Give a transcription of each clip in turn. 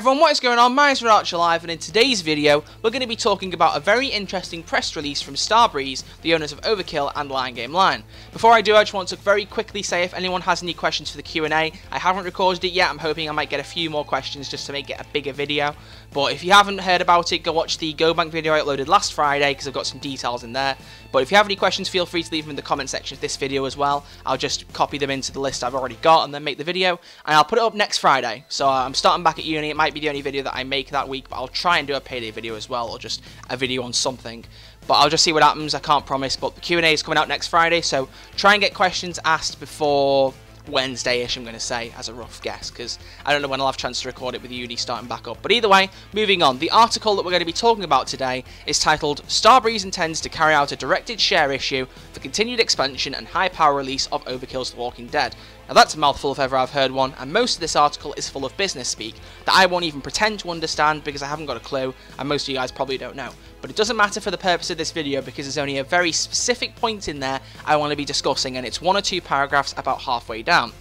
everyone, what is going on? My name is Archer Live, and in today's video, we're going to be talking about a very interesting press release from Starbreeze, the owners of Overkill and Lion Game Line. Before I do, I just want to very quickly say if anyone has any questions for the Q&A, I haven't recorded it yet. I'm hoping I might get a few more questions just to make it a bigger video. But if you haven't heard about it, go watch the Go Bank video I uploaded last Friday because I've got some details in there. But if you have any questions, feel free to leave them in the comment section of this video as well. I'll just copy them into the list I've already got and then make the video. And I'll put it up next Friday. So I'm starting back at uni. It might be the only video that I make that week, but I'll try and do a Payday video as well, or just a video on something. But I'll just see what happens. I can't promise. But the Q&A is coming out next Friday, so try and get questions asked before Wednesday-ish, I'm going to say, as a rough guess, because I don't know when I'll have a chance to record it with uni starting back up. But either way, moving on, the article that we're going to be talking about today is titled Starbreeze intends to carry out a directed share issue for continued expansion and high power release of Overkill's The Walking Dead. Now that's a mouthful if ever I've heard one, and most of this article is full of business speak that I won't even pretend to understand because I haven't got a clue, and most of you guys probably don't know. But it doesn't matter for the purpose of this video because there's only a very specific point in there I want to be discussing, and it's one or two paragraphs about halfway down.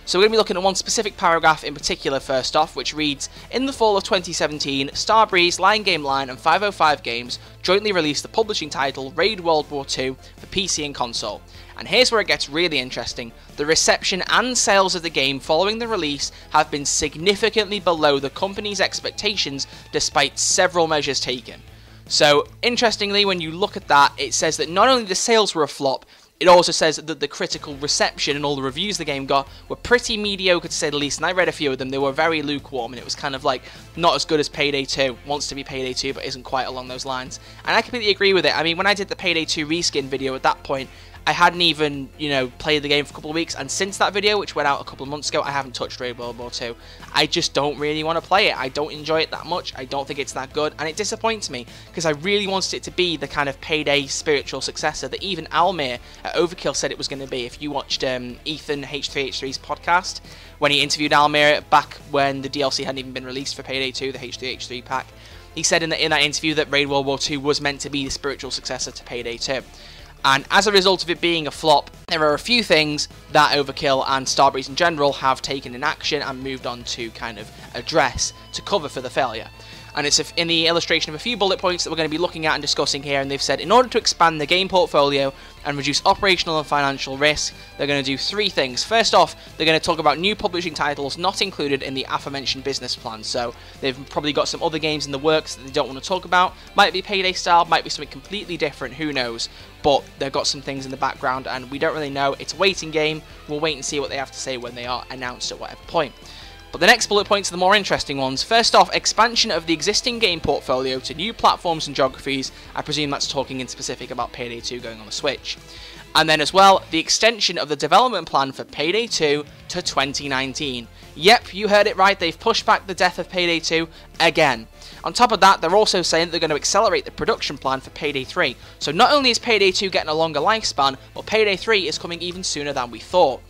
So we're going to be looking at one specific paragraph in particular first off, which reads, in the fall of 2017, Starbreeze, Lion Game Line and 505 Games jointly released the publishing title Raid World War II for PC and console. And here's where it gets really interesting. The reception and sales of the game following the release have been significantly below the company's expectations despite several measures taken. So, interestingly, when you look at that, it says that not only the sales were a flop, it also says that the critical reception and all the reviews the game got were pretty mediocre to say the least, and I read a few of them. They were very lukewarm, and it was kind of like not as good as Payday 2, wants to be Payday 2, but isn't quite along those lines. And I completely agree with it. I mean, when I did the Payday 2 reskin video at that point, I hadn't even, played the game for a couple of weeks, and since that video, which went out a couple of months ago, I haven't touched Raid World War 2. I just don't really want to play it. I don't enjoy it that much. I don't think it's that good, and it disappoints me, because I really wanted it to be the kind of Payday spiritual successor that even Almir at Overkill said it was going to be. If you watched Ethan H3H3's podcast, when he interviewed Almir back when the DLC hadn't even been released for Payday 2, the H3H3 pack, he said in that interview that Raid World War 2 was meant to be the spiritual successor to Payday 2. And as a result of it being a flop, there are a few things that Overkill and Starbreeze in general have taken in action and moved on to kind of address to cover for the failure. And it's in the illustration of a few bullet points that we're going to be looking at and discussing here, and they've said in order to expand the game portfolio and reduce operational and financial risk, they're going to do three things. First off, they're going to talk about new publishing titles not included in the aforementioned business plan. So they've probably got some other games in the works that they don't want to talk about. Might be Payday style, might be something completely different, who knows. But they've got some things in the background and we don't really know. It's a waiting game. We'll wait and see what they have to say when they are announced at whatever point. But the next bullet points are the more interesting ones. First off, expansion of the existing game portfolio to new platforms and geographies. I presume that's talking in specific about Payday 2 going on the Switch. And then as well, the extension of the development plan for Payday 2 to 2019. Yep, you heard it right, they've pushed back the death of Payday 2 again. On top of that, they're also saying that they're going to accelerate the production plan for Payday 3. So not only is Payday 2 getting a longer lifespan, but Payday 3 is coming even sooner than we thought.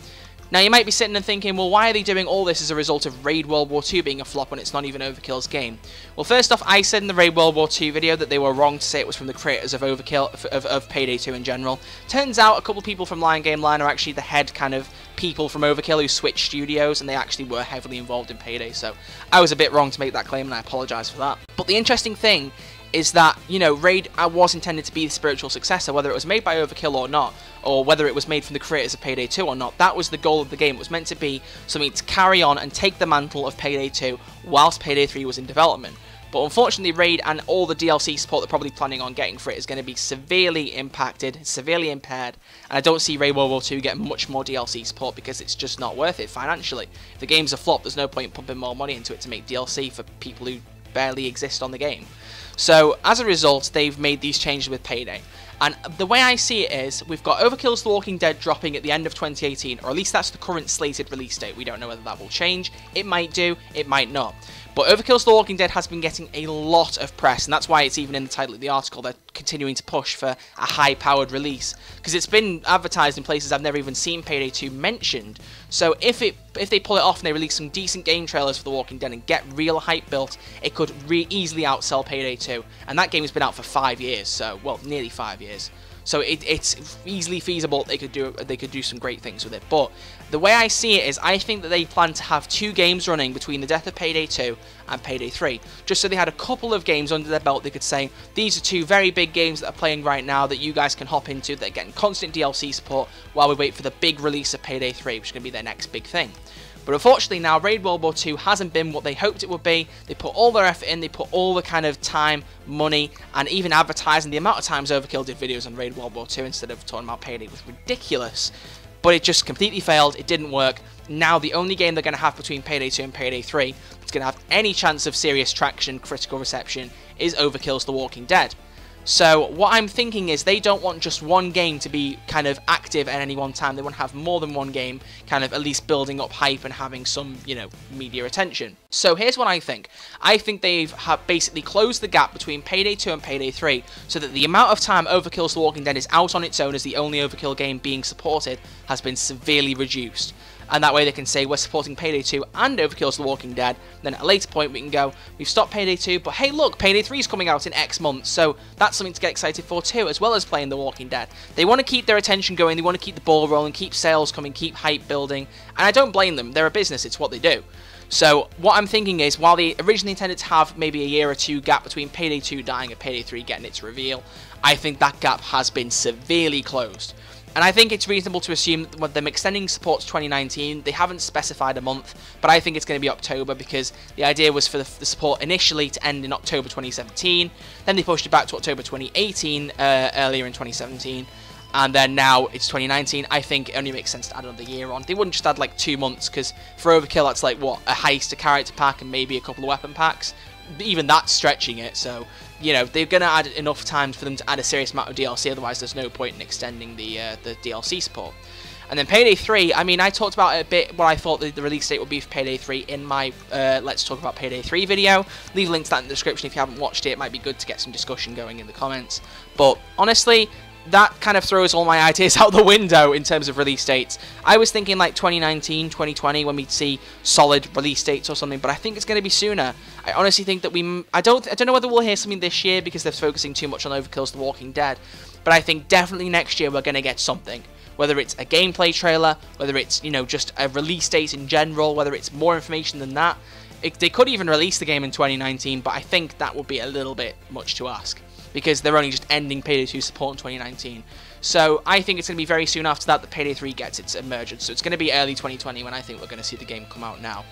Now you might be sitting and thinking, well, why are they doing all this as a result of Raid World War 2 being a flop when it's not even Overkill's game? Well, first off, I said in the Raid World War 2 video that they were wrong to say it was from the creators of Overkill, of Payday 2 in general. Turns out a couple people from Lion Game Line are actually the head kind of people from Overkill who switched studios, and they actually were heavily involved in Payday, so I was a bit wrong to make that claim, and I apologise for that. But the interesting thing is that, Raid was intended to be the spiritual successor, whether it was made by Overkill or not, or whether it was made from the creators of Payday 2 or not. That was the goal of the game. It was meant to be something to carry on and take the mantle of Payday 2 whilst Payday 3 was in development. But unfortunately, Raid and all the DLC support they're probably planning on getting for it is going to be severely impacted, severely impaired, and I don't see Raid World War 2 getting much more DLC support because it's just not worth it financially. If the game's a flop, there's no point pumping more money into it to make DLC for people who barely exist on the game. So, as a result, they've made these changes with Payday. And the way I see it is, we've got Overkill's The Walking Dead dropping at the end of 2018, or at least that's the current slated release date. We don't know whether that will change. It might do, it might not. But Overkill's The Walking Dead has been getting a lot of press, and that's why it's even in the title of the article. They're continuing to push for a high-powered release, because it's been advertised in places I've never even seen Payday 2 mentioned. So if they pull it off and they release some decent game trailers for The Walking Dead and get real hype built, it could easily outsell Payday 2. And that game has been out for 5 years, so, well, nearly 5 years. So it's easily feasible they could do some great things with it. But the way I see it is, I think that they plan to have 2 games running between the death of Payday 2 and Payday 3, just so they had a couple of games under their belt. They could say, these are 2 very big games that are playing right now that you guys can hop into, that are getting constant DLC support while we wait for the big release of Payday 3, which is going to be their next big thing. But unfortunately now, Raid World War 2 hasn't been what they hoped it would be. They put all their effort in, they put all the kind of time, money, and even advertising. The amount of times Overkill did videos on Raid World War 2 instead of talking about Payday was ridiculous. But it just completely failed, it didn't work. Now the only game they're going to have between Payday 2 and Payday 3 that's going to have any chance of serious traction, critical reception, is Overkill's The Walking Dead. So what I'm thinking is, they don't want just one game to be kind of active at any one time. They want to have more than one game kind of at least building up hype and having some, you know, media attention. So here's what I think. I think they've basically closed the gap between Payday 2 and Payday 3 so that the amount of time Overkill's The Walking Dead is out on its own as the only Overkill game being supported has been severely reduced. And that way they can say, we're supporting Payday 2 and Overkill's The Walking Dead. Then at a later point we can go, we've stopped Payday 2, but hey look, Payday 3 is coming out in X months, so that's something to get excited for too, as well as playing The Walking Dead. They want to keep their attention going, they want to keep the ball rolling, keep sales coming, keep hype building, and I don't blame them. They're a business, it's what they do. So what I'm thinking is, while they originally intended to have maybe a year or 2 gap between Payday 2 dying and Payday 3 getting its reveal, I think that gap has been severely closed. And I think it's reasonable to assume that with them extending support to 2019, they haven't specified a month, but I think it's going to be October, because the idea was for the support initially to end in October 2017, then they pushed it back to October 2018 earlier in 2017, and then now it's 2019. I think it only makes sense to add another year on. They wouldn't just add like 2 months, because for Overkill that's like, what, a heist, a character pack, and maybe a couple of weapon packs. Even that's stretching it, so, you know, they're going to add enough time for them to add a serious amount of DLC, otherwise there's no point in extending the DLC support. And then Payday 3, I mean, I talked about it a bit, what I thought the release date would be for Payday 3 in my Let's Talk About Payday 3 video. Leave a link to that in the description if you haven't watched it. It might be good to get some discussion going in the comments. But honestly, that kind of throws all my ideas out the window in terms of release dates. I was thinking like 2019, 2020 when we'd see solid release dates or something, but I think it's going to be sooner. I honestly think that I don't know whether we'll hear something this year because they're focusing too much on Overkill's The Walking Dead, but I think definitely next year we're going to get something. Whether it's a gameplay trailer, whether it's, you know, just a release date in general, whether it's more information than that. They could even release the game in 2019, but I think that would be a little bit much to ask, because they're only just ending Payday 2 support in 2019. So I think it's going to be very soon after that that Payday 3 gets its emergence. So it's going to be early 2020 when I think we're going to see the game come out now.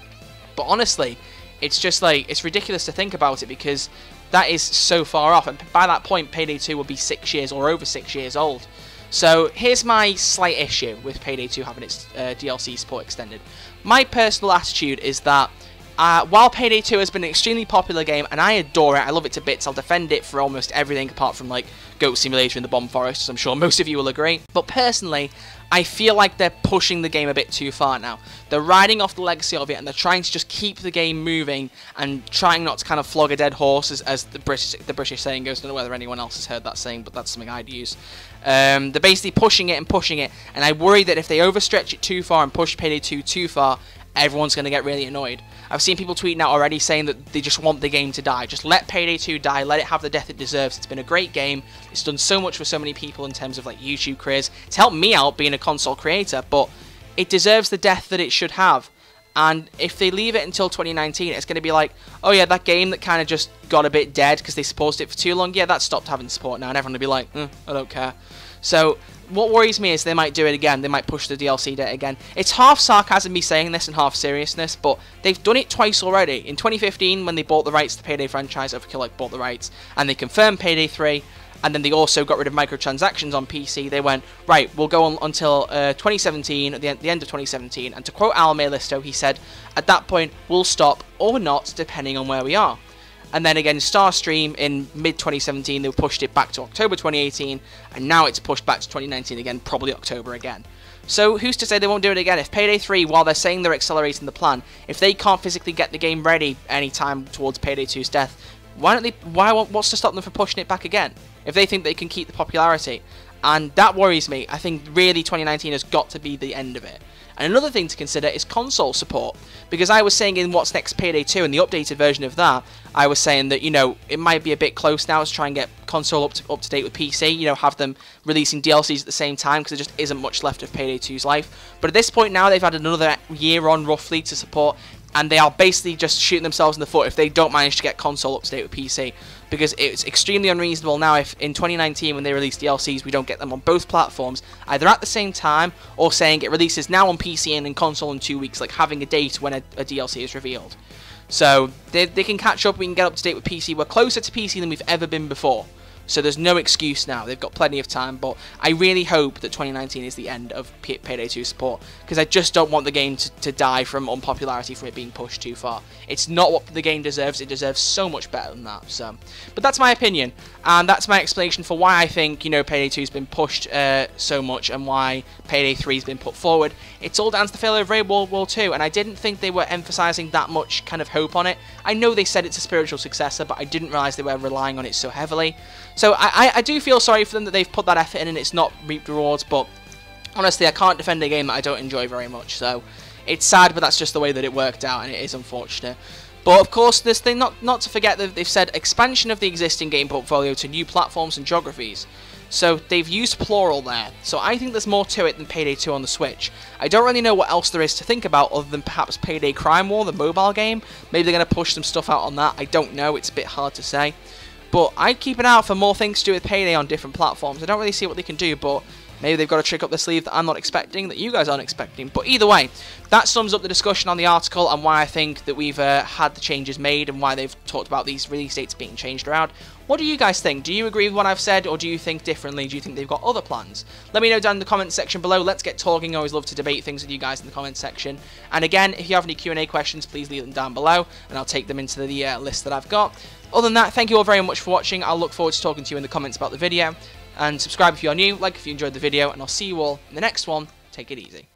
But honestly, it's just like, it's ridiculous to think about it, because that is so far off. And by that point, Payday 2 will be 6 years or over 6 years old. So here's my slight issue with Payday 2 having its DLC support extended. My personal attitude is that while Payday 2 has been an extremely popular game, and I adore it, I love it to bits, I'll defend it for almost everything apart from like Goat Simulator in the Bomb Forest, as I'm sure most of you will agree. But personally, I feel like they're pushing the game a bit too far now. They're riding off the legacy of it, and they're trying to just keep the game moving and trying not to kind of flog a dead horse, as the British saying goes. I don't know whether anyone else has heard that saying, but that's something I'd use. They're basically pushing it, and I worry that if they overstretch it too far and push Payday 2 too far, everyone's going to get really annoyed. I've seen people tweeting out already saying that they just want the game to die. Just let Payday 2 die, let it have the death it deserves. It's been a great game. It's done so much for so many people in terms of like YouTube careers. It's helped me out being a console creator, but it deserves the death that it should have. And if they leave it until 2019, it's going to be like, oh yeah, that game that kind of just got a bit dead because they supported it for too long, yeah, that stopped having support now, and everyone will be like, I don't care. So what worries me is they might do it again. They might push the DLC date again. It's half sarcasm me saying this and half seriousness, but they've done it twice already. In 2015, when they bought the rights to the Payday franchise, Overkill bought the rights, and they confirmed Payday 3, and then they also got rid of microtransactions on PC. They went, right, we'll go on until 2017, at the end of 2017, and to quote Al Listo, he said, at that point, we'll stop or not, depending on where we are. And then again, Starstream in mid-2017, they pushed it back to October 2018, and now it's pushed back to 2019 again, probably October again. So who's to say they won't do it again? If Payday 3, while they're saying they're accelerating the plan, if they can't physically get the game ready anytime towards Payday 2's death, what's to stop them from pushing it back again? If they think they can keep the popularity. And that worries me. I think really 2019 has got to be the end of it. And another thing to consider is console support, because I was saying in What's Next Payday 2 and the updated version of that, I was saying that, you know, it might be a bit close now to try and get console up to date with PC, you know, have them releasing DLCs at the same time, because there just isn't much left of Payday 2's life. But at this point now, they've had another year on roughly to support, and they are basically just shooting themselves in the foot if they don't manage to get console up to date with PC, because it's extremely unreasonable now if in 2019 when they release DLCs we don't get them on both platforms either at the same time, or saying it releases now on PC and in console in 2 weeks, like having a date when a DLC is revealed. So they can catch up, we can get up to date with PC. We're closer to PC than we've ever been before. So there's no excuse now. They've got plenty of time, but I really hope that 2019 is the end of Payday 2 support, because I just don't want the game to die from unpopularity, from it being pushed too far. It's not what the game deserves. It deserves so much better than that. So, but that's my opinion, and that's my explanation for why I think, you know, Payday 2 has been pushed so much, and why Payday 3 has been put forward. It's all down to the failure of Raid World War 2, and I didn't think they were emphasising that much kind of hope on it. I know they said it's a spiritual successor, but I didn't realise they were relying on it so heavily. So I do feel sorry for them that they've put that effort in and it's not reaped rewards, but honestly I can't defend a game that I don't enjoy very much, so it's sad, but that's just the way that it worked out, and it is unfortunate. But of course, this thing, not to forget that they've said expansion of the existing game portfolio to new platforms and geographies. So they've used plural there, so I think there's more to it than Payday 2 on the Switch. I don't really know what else there is to think about other than perhaps Payday Crime War, the mobile game. Maybe they're going to push some stuff out on that, I don't know, it's a bit hard to say. But I'd keep an eye out for more things to do with Payday on different platforms. I don't really see what they can do, but maybe they've got a trick up their sleeve that I'm not expecting, that you guys aren't expecting. But either way, that sums up the discussion on the article and why I think that we've had the changes made and why they've talked about these release dates being changed around. What do you guys think? Do you agree with what I've said, or do you think differently? Do you think they've got other plans? Let me know down in the comments section below. Let's get talking. I always love to debate things with you guys in the comments section. And again, if you have any Q&A questions, please leave them down below, and I'll take them into the list that I've got. Other than that, thank you all very much for watching. I'll look forward to talking to you in the comments about the video. And subscribe if you're new, like if you enjoyed the video, and I'll see you all in the next one. Take it easy.